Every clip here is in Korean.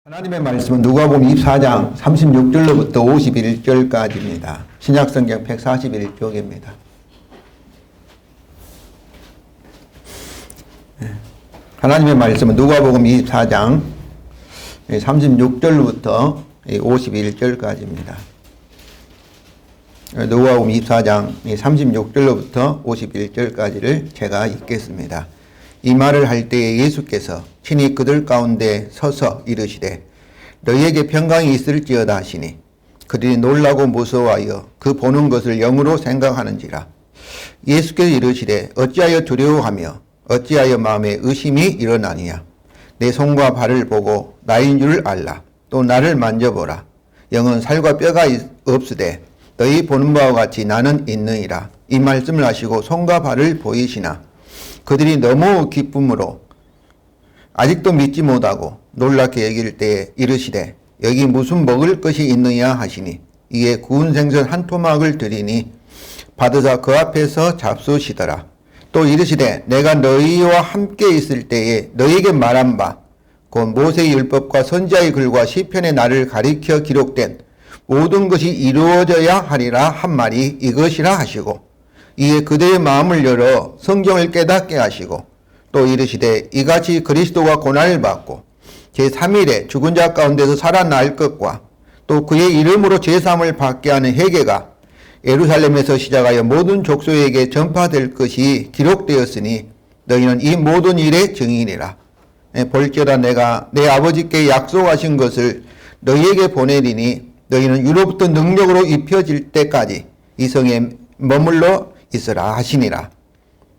하나님의 말씀은 누가복음 24장 36절로부터 51절까지입니다. 신약성경 141쪽입니다. 하나님의 말씀은 누가복음 24장 36절로부터 51절까지입니다. 누가복음 24장 36절로부터 51절까지를 제가 읽겠습니다. 이 말을 할 때에 예수께서 친히 그들 가운데 서서 이르시되 너희에게 평강이 있을지어다 하시니 그들이 놀라고 무서워하여 그 보는 것을 영으로 생각하는지라. 예수께서 이르시되 어찌하여 두려워하며 어찌하여 마음에 의심이 일어나느냐. 내 손과 발을 보고 나인 줄 알라. 또 나를 만져보라. 영은 살과 뼈가 없으되 너희 보는 바와 같이 나는 있느니라. 이 말씀을 하시고 손과 발을 보이시나 그들이 너무 기쁨으로 아직도 믿지 못하고 놀랍게 여길 때에 이르시되 여기 무슨 먹을 것이 있느냐 하시니 이에 구운 생선 한 토막을 드리니 받으사 그 앞에서 잡수시더라. 또 이르시되 내가 너희와 함께 있을 때에 너희에게 말한 바 곧 모세의 율법과 선지자의 글과 시편의 나를 가리켜 기록된 모든 것이 이루어져야 하리라 한 말이 이것이라 하시고 이에 그들의 마음을 열어 성경을 깨닫게 하시고 또 이르시되 이같이 그리스도가 고난을 받고 제3일에 죽은 자 가운데서 살아날 것과 또 그의 이름으로 제3을 받게 하는 회개가 예루살렘에서 시작하여 모든 족속에게 전파될 것이 기록되었으니 너희는 이 모든 일의 증인이라. 볼지어다 내가 내 아버지께 약속하신 것을 너희에게 보내리니 너희는 유로부터 능력으로 입혀질 때까지 이 성에 머물러 있으라 하시니라.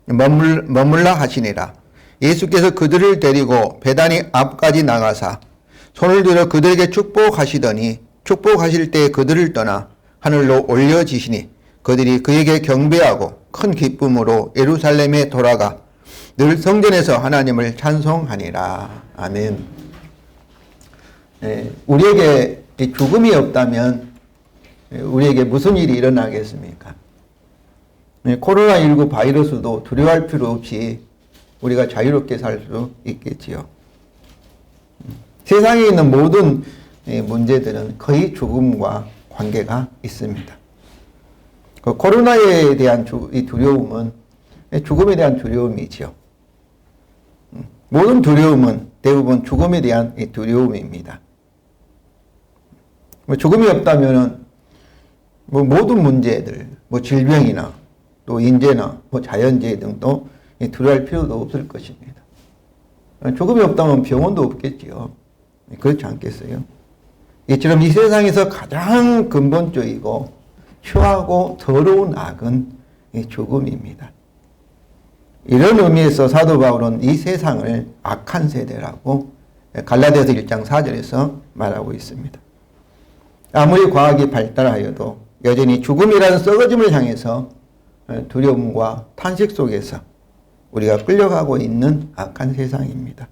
머물라 하시니라. 예수께서 그들을 데리고 베다니 앞까지 나가사 손을 들어 그들에게 축복하시더니 축복하실 때 그들을 떠나 하늘로 올려지시니 그들이 그에게 경배하고 큰 기쁨으로 예루살렘에 돌아가 늘 성전에서 하나님을 찬송하니라. 아멘. 우리에게 죽음이 없다면 우리에게 무슨 일이 일어나겠습니까? 코로나19 바이러스도 두려워할 필요 없이 우리가 자유롭게 살 수 있겠지요. 세상에 있는 모든 문제들은 거의 죽음과 관계가 있습니다. 그 코로나에 대한 이 두려움은 죽음에 대한 두려움이지요. 모든 두려움은 대부분 죽음에 대한 두려움입니다. 죽음이 없다면 모든 문제들, 질병이나 또 인재나 자연재해 등도 두려워할 필요도 없을 것입니다. 죽음이 없다면 병원도 없겠지요. 그렇지 않겠어요? 이처럼 이 세상에서 가장 근본적이고 추하고 더러운 악은 죽음입니다. 이런 의미에서 사도 바울은 이 세상을 악한 세대라고 갈라디아서 1장 4절에서 말하고 있습니다. 아무리 과학이 발달하여도 여전히 죽음이라는 썩어짐을 향해서 두려움과 탄식 속에서 우리가 끌려가고 있는 악한 세상입니다.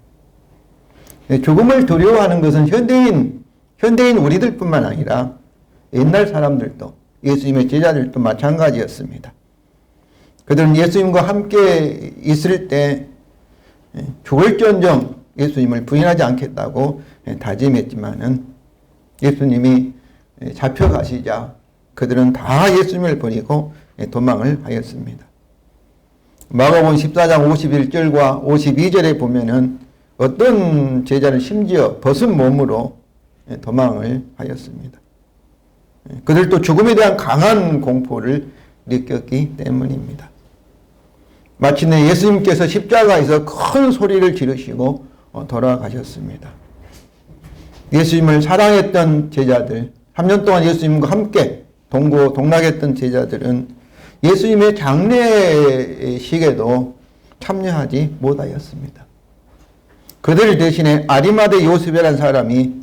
죽음을 두려워하는 것은 현대인 우리들뿐만 아니라 옛날 사람들도 예수님의 제자들도 마찬가지였습니다. 그들은 예수님과 함께 있을 때 죽을지언정 예수님을 부인하지 않겠다고 다짐했지만은 예수님이 잡혀가시자 그들은 다 예수님을 버리고 도망을 하였습니다. 마가복음 14장 51절과 52절에 보면은 어떤 제자는 심지어 벗은 몸으로 도망을 하였습니다. 그들도 죽음에 대한 강한 공포를 느꼈기 때문입니다. 마침내 예수님께서 십자가에서 큰 소리를 지르시고 돌아가셨습니다. 예수님을 사랑했던 제자들, 3년 동안 예수님과 함께 동락했던 제자들은 예수님의 장례식에도 참여하지 못하였습니다. 그들 대신에 아리마대 요셉이라는 사람이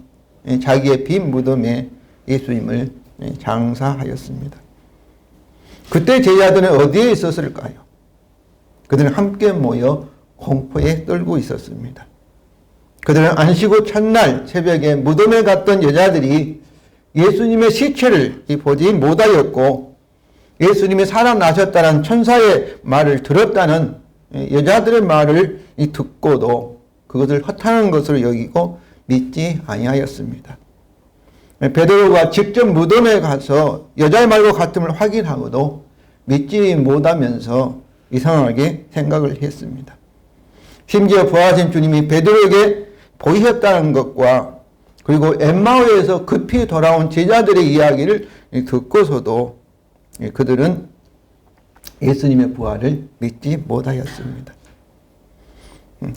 자기의 빈 무덤에 예수님을 장사하였습니다. 그때 제자들은 어디에 있었을까요? 그들은 함께 모여 공포에 떨고 있었습니다. 그들은 안식 후 첫날 새벽에 무덤에 갔던 여자들이 예수님의 시체를 보지 못하였고 예수님이 살아나셨다는 천사의 말을 들었다는 여자들의 말을 듣고도 그것을 허탄한 것으로 여기고 믿지 아니하였습니다. 베드로가 직접 무덤에 가서 여자의 말과 같음을 확인하고도 믿지 못하면서 이상하게 생각을 했습니다. 심지어 부활하신 주님이 베드로에게 보이셨다는 것과 그리고 엠마오에서 급히 돌아온 제자들의 이야기를 듣고서도 그들은 예수님의 부활을 믿지 못하였습니다.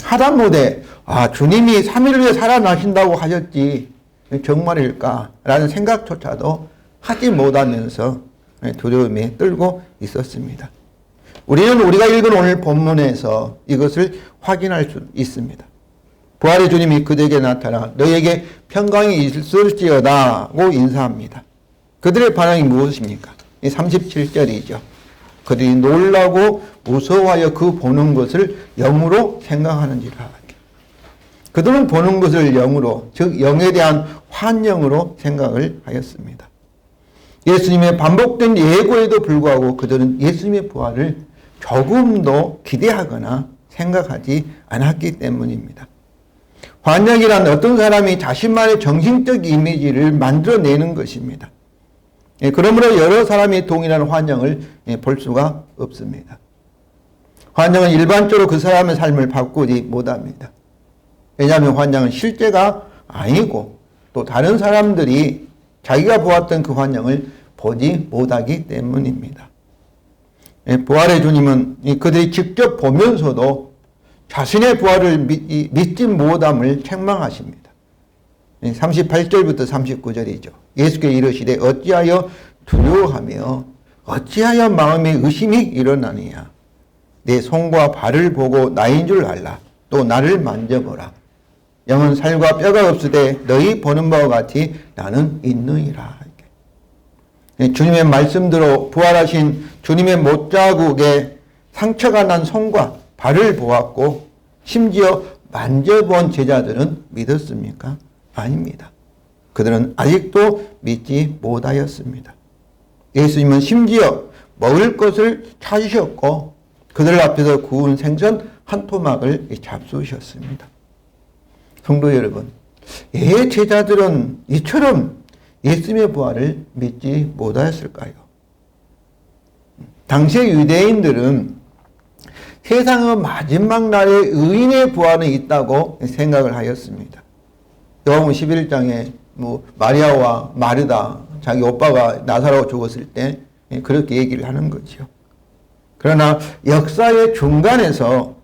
하다못해 주님이 3일 후에 살아나신다고 하셨지 정말일까? 라는 생각조차도 하지 못하면서 두려움에 떨고 있었습니다. 우리는 우리가 읽은 오늘 본문에서 이것을 확인할 수 있습니다. 부활의 주님이 그들에게 나타나 너에게 평강이 있을지어다고 인사합니다. 그들의 반응이 무엇입니까? 37절이죠. 그들이 놀라고 무서워하여 그 보는 것을 영으로 생각하는지라. 그들은 보는 것을 영으로, 즉 영에 대한 환영으로 생각을 하였습니다. 예수님의 반복된 예고에도 불구하고 그들은 예수님의 부활을 조금도 기대하거나 생각하지 않았기 때문입니다. 환영이란 어떤 사람이 자신만의 정신적 이미지를 만들어내는 것입니다. 그러므로 여러 사람이 동일한 환영을 볼 수가 없습니다. 환영은 일반적으로 그 사람의 삶을 바꾸지 못합니다. 왜냐하면 환영은 실제가 아니고 또 다른 사람들이 자기가 보았던 그 환영을 보지 못하기 때문입니다. 부활의 주님은 그들이 직접 보면서도 자신의 부활을 믿지 못함을 책망하십니다. 38절부터 39절이죠. 예수께 이르시되 어찌하여 두려워하며 어찌하여 마음에 의심이 일어나느냐. 내 손과 발을 보고 나인 줄 알라. 또 나를 만져보라. 영은 살과 뼈가 없으되 너희 보는 바와 같이 나는 있느니라. 주님의 말씀대로 부활하신 주님의 못자국에 상처가 난 손과 발을 보았고 심지어 만져본 제자들은 믿었습니까? 아닙니다. 그들은 아직도 믿지 못하였습니다. 예수님은 심지어 먹을 것을 찾으셨고 그들 앞에서 구운 생선 한 토막을 잡수셨습니다. 성도 여러분, 제자들은 이처럼 예수님의 부활을 믿지 못하였을까요? 당시의 유대인들은 세상의 마지막 날에 의인의 부활은 있다고 생각을 하였습니다. 요한복음 11장에 마리아와 마르다 자기 오빠가 나사로 죽었을 때 그렇게 얘기를 하는 거죠. 그러나 역사의 중간에서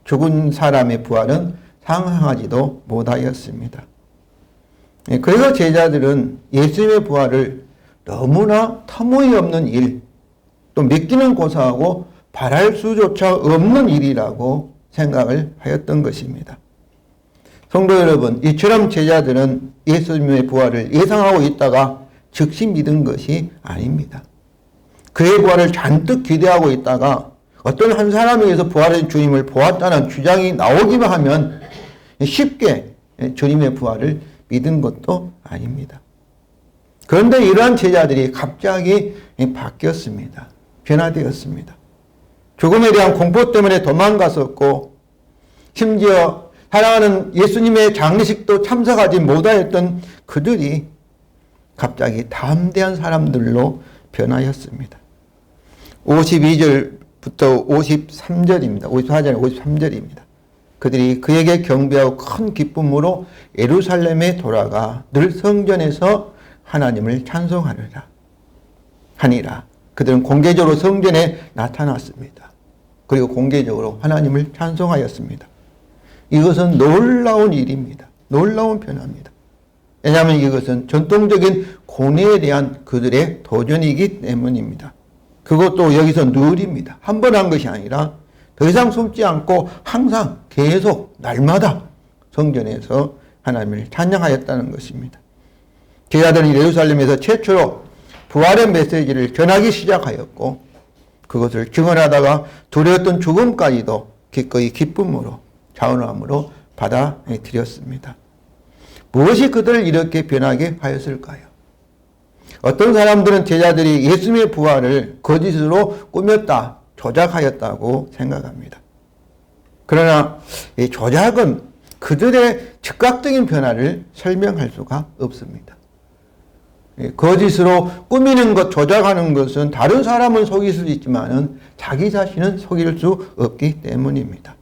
죽은 사람의 부활은 상상하지도 못하였습니다. 그래서 제자들은 예수님의 부활을 너무나 터무니없는 일, 또 믿기는 고사하고 바랄 수조차 없는 일이라고 생각을 하였던 것입니다. 성도 여러분, 이처럼 제자들은 예수님의 부활을 예상하고 있다가 즉시 믿은 것이 아닙니다. 그의 부활을 잔뜩 기대하고 있다가 어떤 한 사람에 의해서 부활의 주님을 보았다는 주장이 나오기만 하면 쉽게 주님의 부활을 믿은 것도 아닙니다. 그런데 이러한 제자들이 갑자기 바뀌었습니다. 변화되었습니다. 죽음에 대한 공포 때문에 도망갔었고 심지어 사랑하는 예수님의 장례식도 참석하지 못하였던 그들이 갑자기 담대한 사람들로 변하였습니다. 52절부터 53절입니다. 54절, 53절입니다. 그들이 그에게 경배하고 큰 기쁨으로 예루살렘에 돌아가 늘 성전에서 하나님을 찬송하느라 하니라. 그들은 공개적으로 성전에 나타났습니다. 그리고 공개적으로 하나님을 찬송하였습니다. 이것은 놀라운 일입니다. 놀라운 변화입니다. 왜냐하면 이것은 전통적인 고뇌에 대한 그들의 도전이기 때문입니다. 그것도 여기서 늘입니다. 한 번 한 것이 아니라 더 이상 숨지 않고 항상 계속 날마다 성전에서 하나님을 찬양하였다는 것입니다. 제자들은 예루살렘에서 최초로 부활의 메시지를 전하기 시작하였고 그것을 증언하다가 두려웠던 죽음까지도 기꺼이 기쁨으로 자원함으로 받아들였습니다. 무엇이 그들을 이렇게 변하게 하였을까요? 어떤 사람들은 제자들이 예수님의 부활을 거짓으로 꾸몄다, 조작하였다고 생각합니다. 그러나 이 조작은 그 그들의 즉각적인 변화를 설명할 수가 없습니다. 거짓으로 꾸미는 것, 조작하는 것은 다른 사람은 속일 수 있지만은 자기 자신은 속일 수 없기 때문입니다.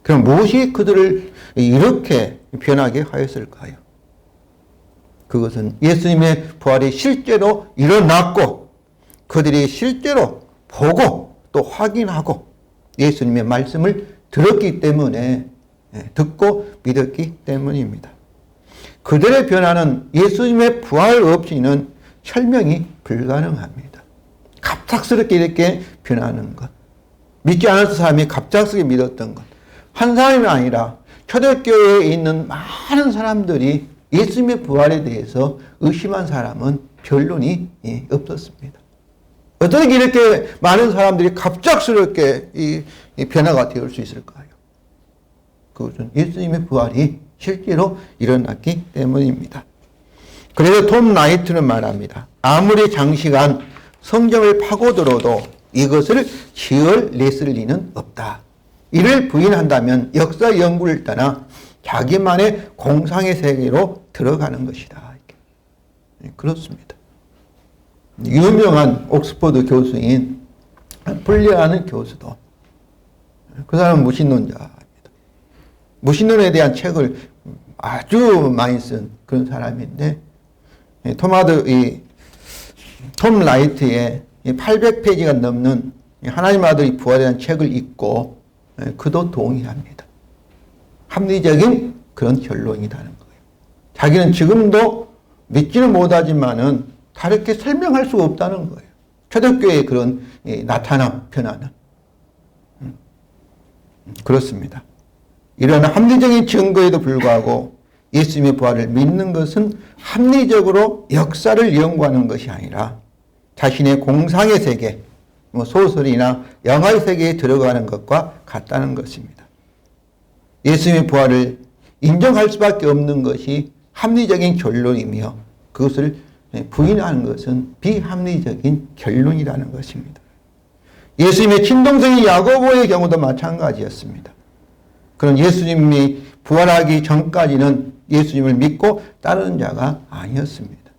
그럼 무엇이 그들을 이렇게 변하게 하였을까요? 그것은 예수님의 부활이 실제로 일어났고 그들이 실제로 보고 또 확인하고 예수님의 말씀을 들었기 때문에, 듣고 믿었기 때문입니다. 그들의 변화는 예수님의 부활 없이는 설명이 불가능합니다. 갑작스럽게 이렇게 변하는 것, 믿지 않았던 사람이 갑작스럽게 믿었던 것, 한 사람이 아니라 초대교회에 있는 많은 사람들이 예수님의 부활에 대해서 의심한 사람은 별론이 없었습니다. 어떻게 이렇게 많은 사람들이 갑작스럽게 이 변화가 되올 수 있을까요? 그것은 예수님의 부활이 실제로 일어났기 때문입니다. 그래서 톰 라이트는 말합니다. 아무리 장시간 성경을 파고들어도 이것을 지어냈을 리는 없다. 이를 부인한다면 역사 연구를 떠나 자기만의 공상의 세계로 들어가는 것이다. 그렇습니다. 유명한 옥스퍼드 교수인 풀리라는 교수도 그 사람은 무신론자입니다. 무신론에 대한 책을 아주 많이 쓴 그런 사람인데 톰 라이트의 800페이지가 넘는 하나님 아들이 부활에 대한 책을 읽고 그도 동의합니다. 합리적인 그런 결론이라는 거예요. 자기는 지금도 믿지는 못하지만은 다르게 설명할 수가 없다는 거예요. 초대교회의 그런 나타남, 변화는. 그렇습니다. 이런 합리적인 증거에도 불구하고 예수님의 부활을 믿는 것은 합리적으로 역사를 연구하는 것이 아니라 자신의 공상의 세계, 소설이나 영화의 세계에 들어가는 것과 같다는 것입니다. 예수님의 부활을 인정할 수밖에 없는 것이 합리적인 결론이며 그것을 부인하는 것은 비합리적인 결론이라는 것입니다. 예수님의 친동생인 야고보의 경우도 마찬가지였습니다. 그런 예수님이 부활하기 전까지는 예수님을 믿고 따르는 자가 아니었습니다.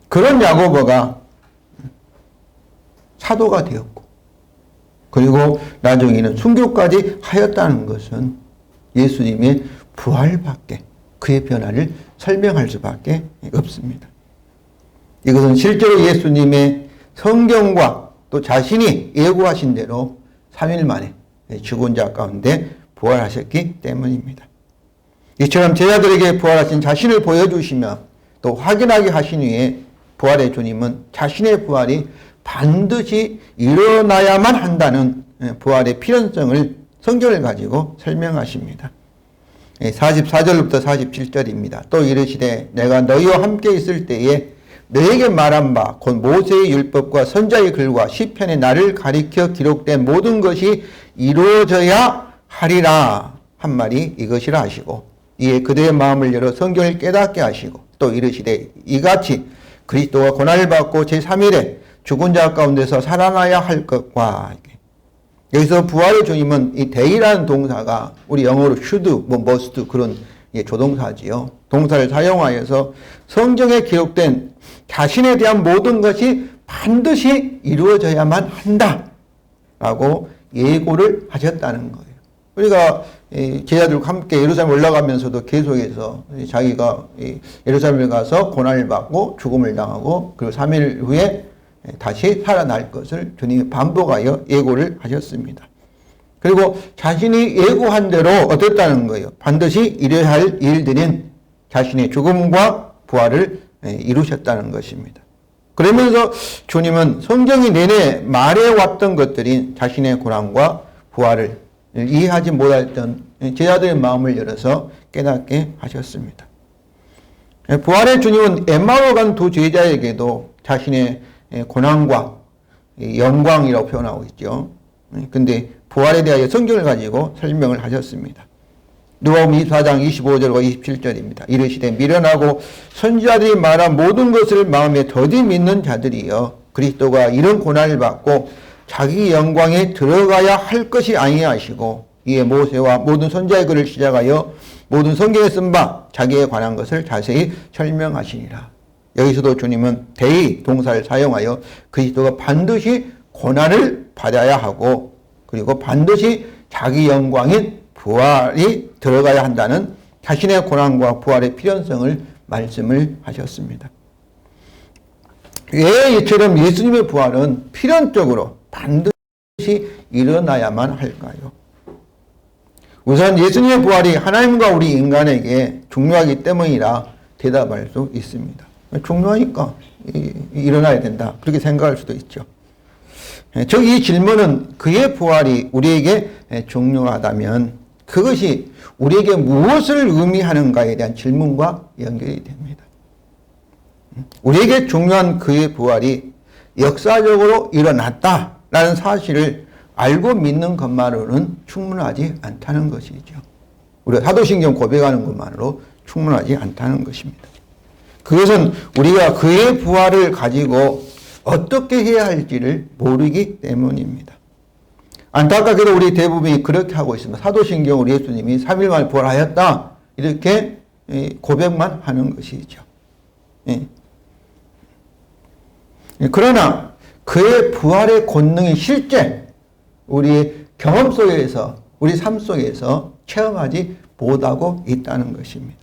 그런 야고보가 사도가 되었고 그리고 나중에는 순교까지 하였다는 것은 예수님의 부활밖에 그의 변화를 설명할 수밖에 없습니다. 이것은 실제로 예수님의 성경과 또 자신이 예고하신 대로 3일 만에 죽은 자 가운데 부활하셨기 때문입니다. 이처럼 제자들에게 부활하신 자신을 보여주시며 또 확인하게 하신 후에 부활의 주님은 자신의 부활이 반드시 일어나야만 한다는 부활의 필연성을 성경을 가지고 설명하십니다. 44절부터 47절입니다. 또 이르시되 내가 너희와 함께 있을 때에 너에게 말한 바 곧 모세의 율법과 선자의 글과 시편에 나를 가리켜 기록된 모든 것이 이루어져야 하리라 한 말이 이것이라 하시고 이에 그들의 마음을 열어 성경을 깨닫게 하시고 또 이르시되 이같이 그리스도가 고난을 받고 제3일에 죽은 자 가운데서 살아나야 할 것과 여기서 부활의 주님은 이 데이라는 동사가 우리 영어로 should, must 그런 조동사지요. 동사를 사용하여서 성경에 기록된 자신에 대한 모든 것이 반드시 이루어져야만 한다라고 예고를 하셨다는 거예요. 우리가 제자들과 함께 예루살렘 올라가면서도 계속해서 자기가 예루살렘에 가서 고난을 받고 죽음을 당하고 그리고 3일 후에 다시 살아날 것을 주님이 반복하여 예고를 하셨습니다. 그리고 자신이 예고한 대로 어땠다는 거예요. 반드시 이뤄야 할 일들인 자신의 죽음과 부활을 이루셨다는 것입니다. 그러면서 주님은 성경이 내내 말해왔던 것들인 자신의 고난과 부활을 이해하지 못했던 제자들의 마음을 열어서 깨닫게 하셨습니다. 부활의 주님은 엠마오 간 두 제자에게도 자신의 고난과 영광이라고 표현하고 있죠. 근데 부활에 대하여 성경을 가지고 설명을 하셨습니다. 누가복음 24장 25절과 27절입니다. 이르시되 미련하고 선지자들이 말한 모든 것을 마음에 더디 믿는 자들이여 그리스도가 이런 고난을 받고 자기 영광에 들어가야 할 것이 아니하시고 이에 모세와 모든 선지자의 글을 시작하여 모든 성경에 쓴 바 자기에 관한 것을 자세히 설명하시니라. 여기서도 주님은 대의 동사를 사용하여 그리스도가 반드시 고난을 받아야 하고 그리고 반드시 자기 영광인 부활이 들어가야 한다는 자신의 고난과 부활의 필연성을 말씀을 하셨습니다. 왜 이처럼 예수님의 부활은 필연적으로 반드시 일어나야만 할까요? 우선 예수님의 부활이 하나님과 우리 인간에게 중요하기 때문이라 대답할 수 있습니다. 중요하니까 일어나야 된다. 그렇게 생각할 수도 있죠. 즉 이 질문은 그의 부활이 우리에게 중요하다면 그것이 우리에게 무엇을 의미하는가에 대한 질문과 연결이 됩니다. 우리에게 중요한 그의 부활이 역사적으로 일어났다라는 사실을 알고 믿는 것만으로는 충분하지 않다는 것이죠. 우리가 사도신경 고백하는 것만으로 충분하지 않다는 것입니다. 그것은 우리가 그의 부활을 가지고 어떻게 해야 할지를 모르기 때문입니다. 안타깝게도 우리 대부분이 그렇게 하고 있습니다. 사도신경으로 예수님이 3일 만에 부활하였다 이렇게 고백만 하는 것이죠. 그러나 그의 부활의 권능이 실제 우리 경험 속에서 우리 삶 속에서 체험하지 못하고 있다는 것입니다.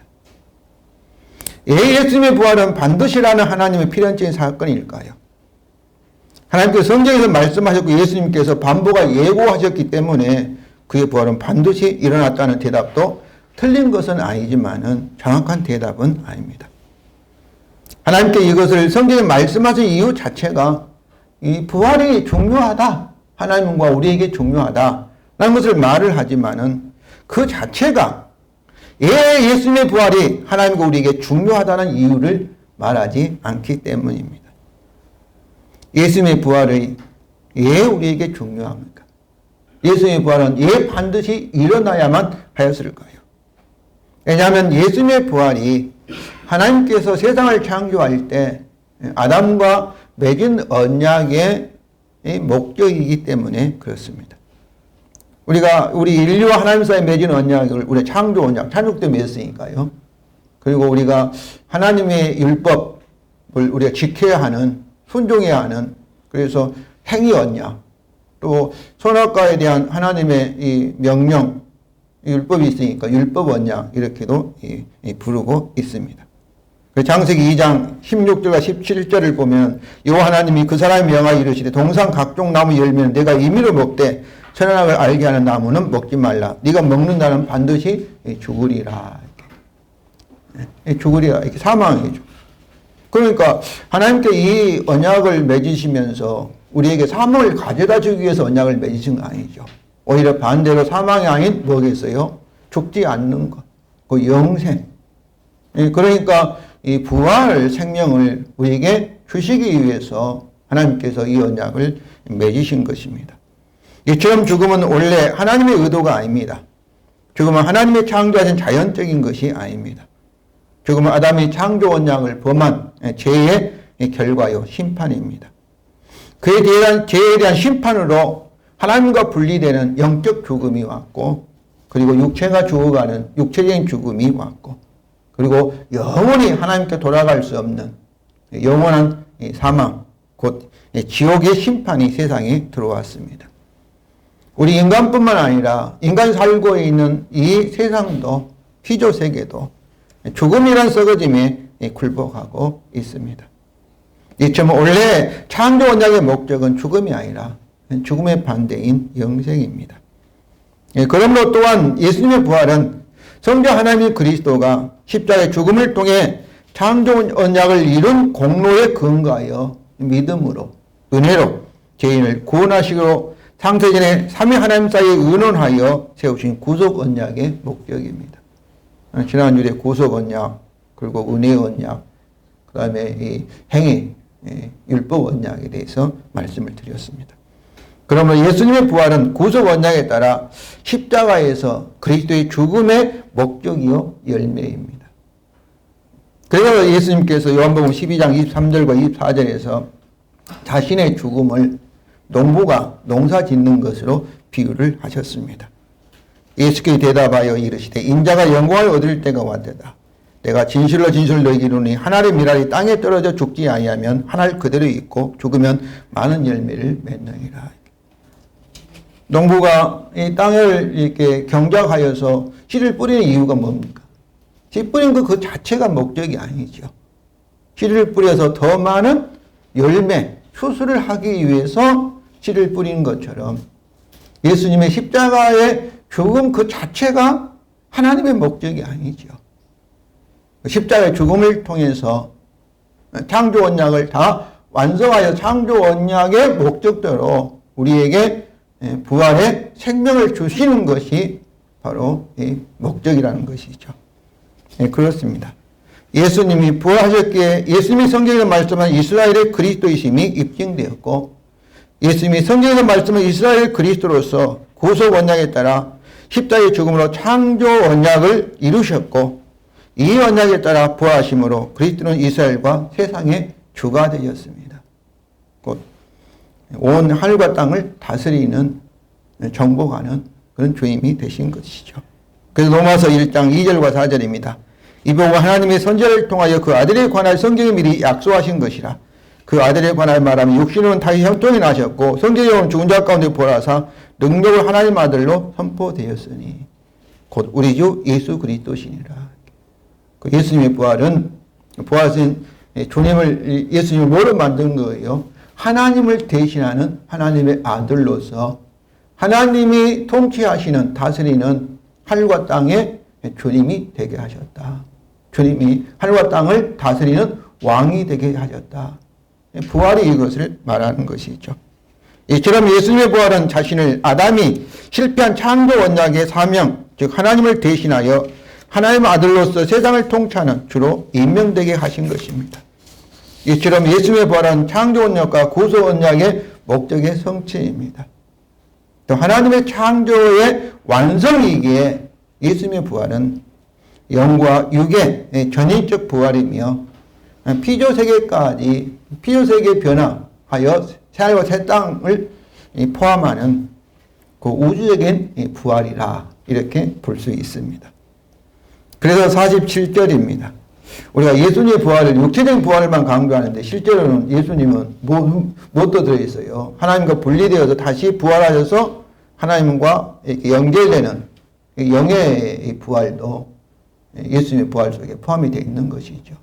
예수님의 부활은 반드시라는 하나님의 필연적인 사건일까요? 하나님께서 성경에서 말씀하셨고 예수님께서 반복하 예고하셨기 때문에 그의 부활은 반드시 일어났다는 대답도 틀린 것은 아니지만은 정확한 대답은 아닙니다. 하나님께 이것을 성경에 말씀하신 이유 자체가 이 부활이 중요하다. 하나님과 우리에게 중요하다. 라는 것을 말을 하지만은 그 자체가 예수님의 부활이 하나님과 우리에게 중요하다는 이유를 말하지 않기 때문입니다. 예수님의 부활이 왜 우리에게 중요합니까? 예수님의 부활은 왜 반드시 일어나야만 하였을까요? 왜냐하면 예수님의 부활이 하나님께서 세상을 창조할 때 아담과 맺은 언약의 목적이기 때문에 그렇습니다. 우리 인류와 하나님 사이에 맺은 언약을 우리 창조 언약, 창조 때 맺었으니까요. 그리고 우리가 하나님의 율법을 우리가 지켜야 하는, 순종해야 하는, 그래서 행위 언약, 또 선악과에 대한 하나님의 이 명령, 율법이 있으니까 율법 언약 이렇게도 부르고 있습니다. 창세기 2장 16절과 17절을 보면 여호와 하나님이 그 사람이 명하여 이르시되 동산 각종 나무 열매는 내가 임의로 먹되 선악을 알게 하는 나무는 먹지 말라. 네가 먹는 날은 반드시 죽으리라. 죽으리라. 이렇게 사망이죠. 그러니까 하나님께 이 언약을 맺으시면서 우리에게 사망을 가져다 주기 위해서 언약을 맺으신 거 아니죠. 오히려 반대로 사망이 아닌 뭐겠어요? 죽지 않는 것. 그 영생. 그러니까 이 부활 생명을 우리에게 주시기 위해서 하나님께서 이 언약을 맺으신 것입니다. 이처럼 죽음은 원래 하나님의 의도가 아닙니다. 죽음은 하나님의 창조하신 자연적인 것이 아닙니다. 죽음은 아담이 창조 언약을 범한 죄의 결과요, 심판입니다. 그에 대한 죄에 대한 심판으로 하나님과 분리되는 영적 죽음이 왔고, 그리고 육체가 죽어가는 육체적인 죽음이 왔고, 그리고 영원히 하나님께 돌아갈 수 없는 영원한 사망, 곧 지옥의 심판이 세상에 들어왔습니다. 우리 인간뿐만 아니라 인간 살고 있는 이 세상도, 피조 세계도 죽음이란 썩어짐에 굴복하고 있습니다. 이처럼 원래 창조 언약의 목적은 죽음이 아니라 죽음의 반대인 영생입니다. 그러므로 또한 예수님의 부활은 성자 하나님 그리스도가 십자가의 죽음을 통해 창조 언약을 이룬 공로에 근거하여 믿음으로 은혜로 죄인을 구원하시고 창세전에 삼위 하나님 사이에 의논하여 세우신 구속 언약의 목적입니다. 지난주에 구속 언약, 그리고 은혜 언약, 그 다음에 이 행위, 율법 언약에 대해서 말씀을 드렸습니다. 그러면 예수님의 부활은 구속 언약에 따라 십자가에서 그리스도의 죽음의 목적이요 열매입니다. 그래서 예수님께서 요한복음 12장 23절과 24절에서 자신의 죽음을 농부가 농사 짓는 것으로 비유를 하셨습니다. 예수께서 대답하여 이르시되 인자가 영광을 얻을 때가 왔도다. 내가 진실로 진실로 너희에게 이르노니 하나의 미랄이 땅에 떨어져 죽지 아니하면 하늘 그대로 있고 죽으면 많은 열매를 맺느니라. 농부가 이 땅을 이렇게 경작하여서 씨를 뿌리는 이유가 뭡니까? 씨 뿌리는 그 자체가 목적이 아니죠. 씨를 뿌려서 더 많은 열매, 추수를 하기 위해서 씨를 뿌리는 것처럼 예수님의 십자가의 죽음 그 자체가 하나님의 목적이 아니죠. 십자가의 죽음을 통해서 창조 언약을 다 완성하여 창조 언약의 목적대로 우리에게 부활의 생명을 주시는 것이 바로 이 목적이라는 것이죠. 그렇습니다. 예수님이 부활하셨기에 예수님이 성경에서 말씀한 이스라엘의 그리스도이심이 입증되었고 예수님이 성경에서 말씀한 이스라엘 그리스도로서 구속 언약에 따라 십자가의 죽음으로 창조 언약을 이루셨고 이 언약에 따라 부활하심으로 그리스도는 이스라엘과 세상의 주가 되었습니다. 곧 온 하늘과 땅을 다스리는 정복하는 그런 주임이 되신 것이죠. 그래서 로마서 1장 2절과 4절입니다. 이보고 하나님의 선지자를 통하여 그 아들에 관하여 성경에 미리 약속하신 것이라. 그 아들에 관하여 말하면 육신은 다시 형통이 나셨고 성경에 죽은 자 가운데 부활하사 능력을 하나님 아들로 선포되었으니 곧 우리 주 예수 그리스도시니라. 그 예수님의 부활하신 주님을 예수님을 뭐로 만든 거예요? 하나님을 대신하는 하나님의 아들로서 하나님이 통치하시는 다스리는 하늘과 땅의 주님이 되게 하셨다. 주님이 하늘과 땅을 다스리는 왕이 되게 하셨다. 부활이 이것을 말하는 것이죠. 이처럼 예수님의 부활은 자신을 아담이 실패한 창조 언약의 사명, 즉 하나님을 대신하여 하나님의 아들로서 세상을 통치하는 주로 임명되게 하신 것입니다. 이처럼 예수님의 부활은 창조 언약과 구속 언약의 목적의 성취입니다. 또 하나님의 창조의 완성이기에 예수님의 부활은 영과 육의 전인적 부활이며 피조세계까지 피조세계 변화하여 새하늘과 새 땅을 포함하는 그 우주적인 부활이라 이렇게 볼 수 있습니다. 그래서 47절입니다. 우리가 예수님의 부활을 육체적인 부활만 강조하는데 실제로는 예수님은 무엇도 들어있어요. 하나님과 분리되어서 다시 부활하셔서 하나님과 이렇게 연결되는 영의 부활도 예수님의 부활 속에 포함이 되어 있는 것이죠.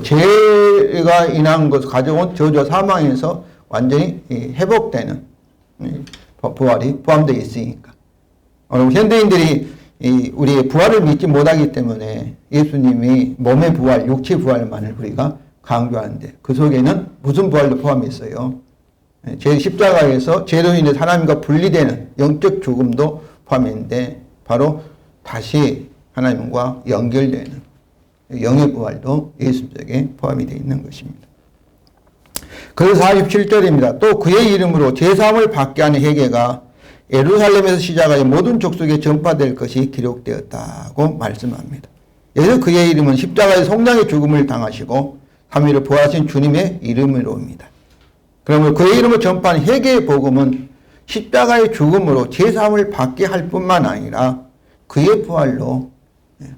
죄가 인한 것 가져온 저주와 사망에서 완전히 회복되는 부활이 포함되어 있으니까. 현대인들이 우리의 부활을 믿지 못하기 때문에 예수님이 몸의 부활, 육체 부활만을 우리가 강조하는데 그 속에는 무슨 부활도 포함이 있어요. 제 십자가에서 죄로 인해 하나님과 분리되는 영적 죽음도 포함했는데 바로 다시 하나님과 연결되는 영의 부활도 예수 속에 포함이 되어 있는 것입니다. 그래서 47절입니다. 또 그의 이름으로 제사함을 받게 하는 회개가 예루살렘에서 시작하여 모든 족속에 전파될 것이 기록되었다고 말씀합니다. 그래서 그의 이름은 십자가의 속량의 죽음을 당하시고 3일을 부활하신 주님의 이름으로입니다. 그러므로 그의 이름을 전파하는 회개의 복음은 십자가의 죽음으로 제사함을 받게 할 뿐만 아니라 그의 부활로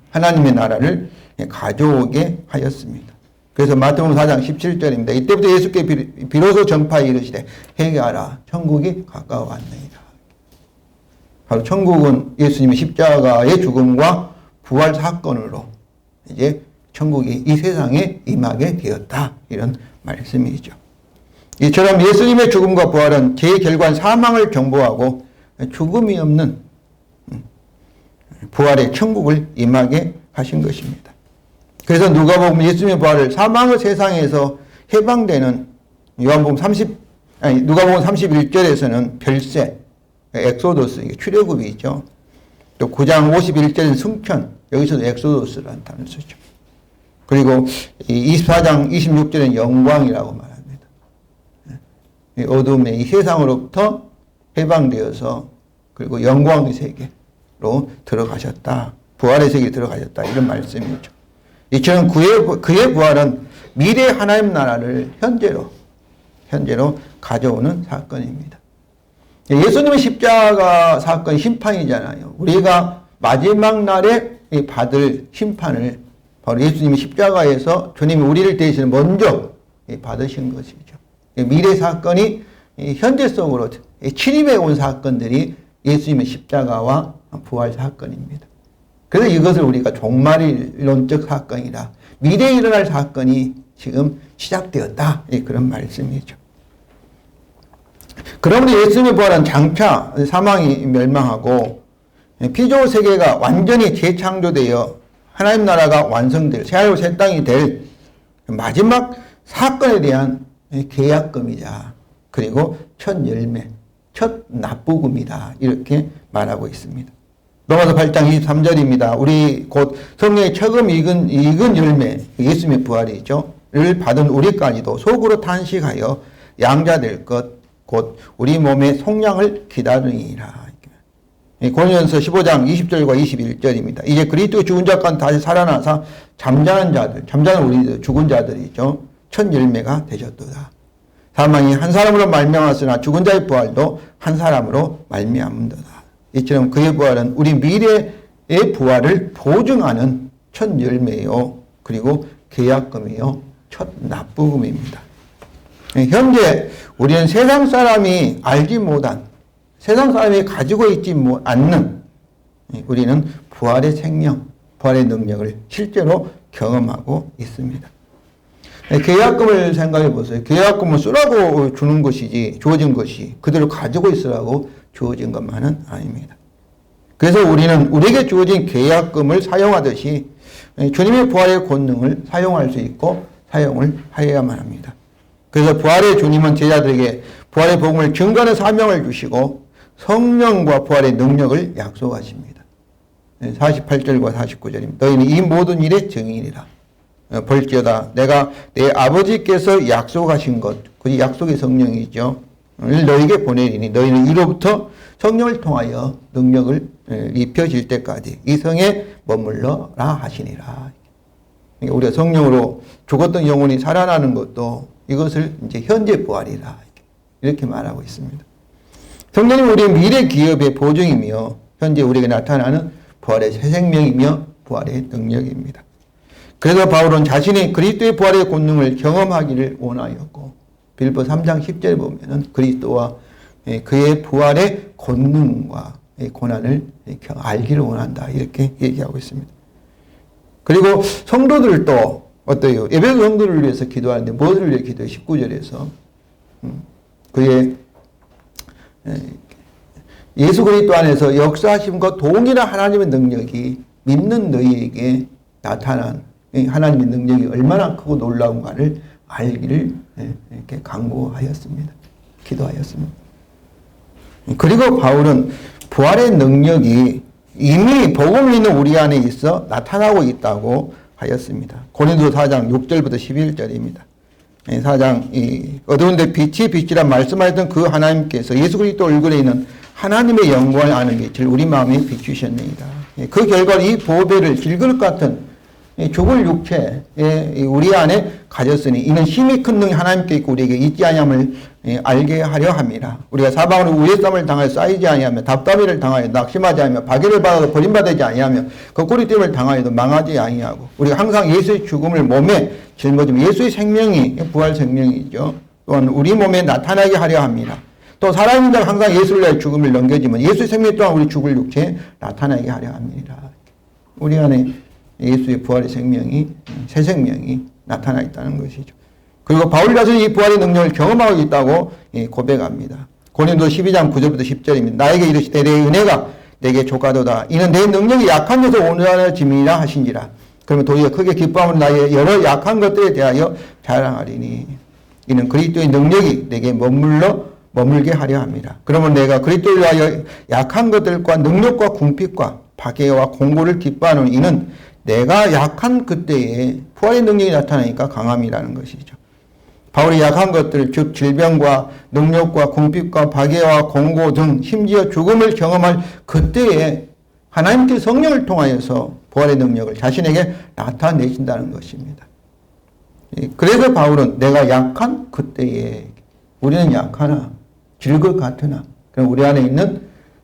하나님의 나라를 가져오게 하였습니다. 그래서 마태복음 4장 17절입니다. 이때부터 예수께 비로소 전파에 이르시되 회개하라 천국이 가까워 왔느니라. 바로 천국은 예수님의 십자가의 죽음과 부활 사건으로 이제 천국이 이 세상에 임하게 되었다. 이런 말씀이죠. 이처럼 예수님의 죽음과 부활은 제 결과인 사망을 정복하고 죽음이 없는 부활의 천국을 임하게 하신 것입니다. 그래서 누가복음 예수님의 부활을 사망의 세상에서 해방되는 누가복음 31절에서는 별세, 엑소도스, 출애굽이 있죠. 또 9장 51절은 승천, 여기서도 엑소도스라는 단어를 쓰죠. 그리고 24장 26절은 영광이라고 말합니다. 어둠의 이 세상으로부터 해방되어서 그리고 영광의 세계로 들어가셨다. 부활의 세계에 들어가셨다. 이런 말씀이죠. 이처럼 그의 부활은 미래 하나님 나라를 현재로 가져오는 사건입니다. 예수님의 십자가 사건 심판이잖아요. 우리가 마지막 날에 받을 심판을 바로 예수님이 십자가에서 주님이 우리를 대신해 먼저 받으신 것이죠. 미래 사건이 현재 속으로 침입해 온 사건들이 예수님의 십자가와 부활 사건입니다. 그래서 이것을 우리가 종말론적 사건이다. 미래에 일어날 사건이 지금 시작되었다. 그런 말씀이죠. 그러므로 예수님의 부활은 장차 사망이 멸망하고 피조 세계가 완전히 재창조되어 하나님 나라가 완성될 새하늘과 새 땅이 될 마지막 사건에 대한 계약금이자 그리고 첫 열매, 첫 납부금이다. 이렇게 말하고 있습니다. 로마서 8장 23절입니다. 우리 곧 성령의 처음 익은 열매, 예수님의 부활이죠. 를 받은 우리까지도 속으로 탄식하여 양자될 것, 곧 우리 몸의 속량을 기다리니라. 고린도전서 15장 20절과 21절입니다. 이제 그리스도 죽은 자 가운데 다시 살아나사 잠자는 자들, 잠자는 우리들, 죽은 자들이죠. 첫 열매가 되셨도다. 사망이 한 사람으로 말미암았으나 죽은 자의 부활도 한 사람으로 말미암는도다. 이처럼 그의 부활은 우리 미래의 부활을 보증하는 첫 열매요. 그리고 계약금이요. 첫 납부금입니다. 현재 우리는 세상 사람이 알지 못한, 세상 사람이 가지고 있지 않는 우리는 부활의 생명, 부활의 능력을 실제로 경험하고 있습니다. 계약금을 생각해 보세요. 계약금은 쓰라고 주는 것이지 주어진 것이 그대로 가지고 있으라고 주어진 것만은 아닙니다. 그래서 우리는 우리에게 주어진 계약금을 사용하듯이 주님의 부활의 권능을 사용할 수 있고 사용을 하여야만 합니다. 그래서 부활의 주님은 제자들에게 부활의 복음을 증거하는 사명을 주시고 성령과 부활의 능력을 약속하십니다. 48절과 49절입니다. 너희는 이 모든 일의 증인이라. 볼지어다 내가 내 아버지께서 약속하신 것, 그 약속의 성령이죠. 너희에게 보내리니 너희는 이로부터 성령을 통하여 능력을 입혀질 때까지 이 성에 머물러라 하시니라. 그러니까 우리가 성령으로 죽었던 영혼이 살아나는 것도 이것을 이제 현재 부활이라 이렇게 말하고 있습니다. 성령은 우리의 미래 기업의 보증이며 현재 우리에게 나타나는 부활의 새 생명이며 부활의 능력입니다. 그래서 바울은 자신이 그리스도의 부활의 권능을 경험하기를 원하였고 빌립보 3장 10절에 보면은 그리스도와 그의 부활의 권능과 고난을 알기를 원한다. 이렇게 얘기하고 있습니다. 그리고 성도들도 어때요? 에베소 성도를 위해서 기도하는데 무엇을 위해 기도해? 19절에서 그의 예수 그리스도 안에서 역사하심과 동일한 하나님의 능력이 믿는 너희에게 나타난 하나님의 능력이 얼마나 크고 놀라운가를 알기를 이렇게 간구하였습니다. 기도하였습니다. 그리고 바울은 부활의 능력이 이미 복음을 믿는 우리 안에 있어 나타나고 있다고 하였습니다. 고린도서 4장 6절부터 11절입니다. 4장 어두운 데 빛이 빛이라 말씀하셨던 그 하나님께서 예수 그리스도 얼굴에 있는 하나님의 영광을 아는 빛을 우리 마음에 비추셨느니라. 그 결과 이 보배를 질그릇 같은 죽을 육체에 우리 안에 가졌으니 이는 힘이 큰 능이 하나님께 있고 우리에게 있지 아니함을 알게 하려 함이라. 우리가 사방으로 우회쌈을 당하여 쌓이지 아니하며 답답이를 당하여 낙심하지 아니하며 박해를 받아도 버림받지 아니하며 거꾸리됨을 당하여도 망하지 아니하고 우리가 항상 예수의 죽음을 몸에 짊어지며 예수의 생명이 부활 생명이죠. 또한 우리 몸에 나타나게 하려 합니다. 또 살아있는 자가 항상 예수를 위하여 죽음을 넘겨지면 예수의 생명 또한 우리 죽을 육체에 나타나게 하려 합니다. 우리 안에 예수의 부활의 생명이 새 생명이 나타나 있다는 것이죠. 그리고 바울 자신이 이 부활의 능력을 경험하고 있다고 고백합니다. 고린도서 12장 9절부터 10절입니다. 나에게 이르시되 내 은혜가 내게 족하도다. 이는 내 능력이 약한 데서 온전해짐이라 하신지라. 그러면 도리어 크게 기뻐함으로 나의 여러 약한 것들에 대하여 자랑하리니 이는 그리스도의 능력이 내게 머물게 하려 합니다. 그러면 내가 그리스도를 위하여 약한 것들과 능력과 궁핍과 박해와 공고를 기뻐하는 이는 내가 약한 그때에 부활의 능력이 나타나니까 강함이라는 것이죠. 바울이 약한 것들, 즉 질병과 능력과 궁핍과 박해와 공고 등 심지어 죽음을 경험할 그때에 하나님께서 성령을 통하여서 부활의 능력을 자신에게 나타내신다는 것입니다. 그래서 바울은 내가 약한 그때에 우리는 약하나 질것 같으나 그럼 우리 안에 있는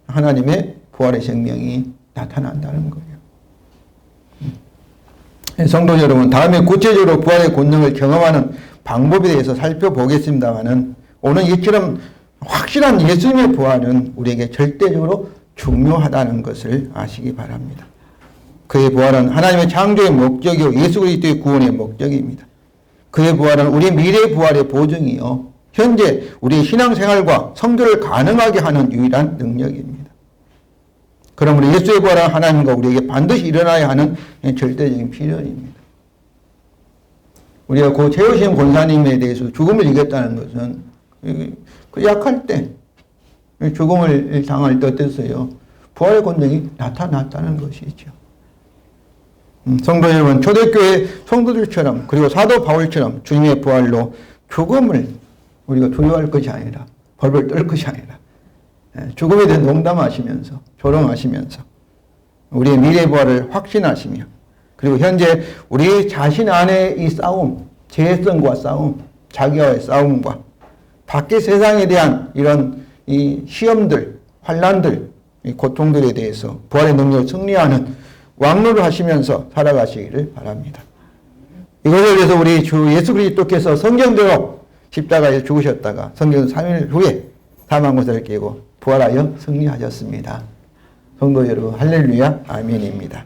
하나님의 부활의 생명이 나타난다는 거예요. 성도 여러분, 다음에 구체적으로 부활의 권능을 경험하는 방법에 대해서 살펴보겠습니다만은 오늘 이처럼 확실한 예수님의 부활은 우리에게 절대적으로 중요하다는 것을 아시기 바랍니다. 그의 부활은 하나님의 창조의 목적이요 예수 그리스도의 구원의 목적입니다. 그의 부활은 우리 미래 부활의 보증이요 현재 우리의 신앙생활과 성교를 가능하게 하는 유일한 능력입니다. 그러므로 예수의 부활은 하나님과 우리에게 반드시 일어나야 하는 절대적인 필연입니다. 우리가 고 최우심 권사님에 대해서 죽음을 이겼다는 것은 그 약할 때 죽음을 당할 때 어땠어요? 부활의 권능이 나타났다는 것이죠. 성도 여러분, 초대교회 성도들처럼 그리고 사도 바울처럼 주님의 부활로 죽음을 우리가 두려워할 것이 아니라 벌벌 떨 것이 아니라 죽음에 대해 농담하시면서 조롱하시면서 우리의 미래 부활을 확신하시며 그리고 현재 우리 자신 안에 이 싸움, 죄성과 싸움, 자기와의 싸움과 밖의 세상에 대한 이런 이 시험들, 환난들, 이 고통들에 대해서 부활의 능력을 승리하는 왕노를 하시면서 살아가시기를 바랍니다. 이것을 위해서 우리 주 예수 그리스도께서 성경대로 십자가에 죽으셨다가 성경 3일 후에 사망 고사를 깨고 부활하여 승리하셨습니다. 성도 여러분, 할렐루야, 아멘입니다.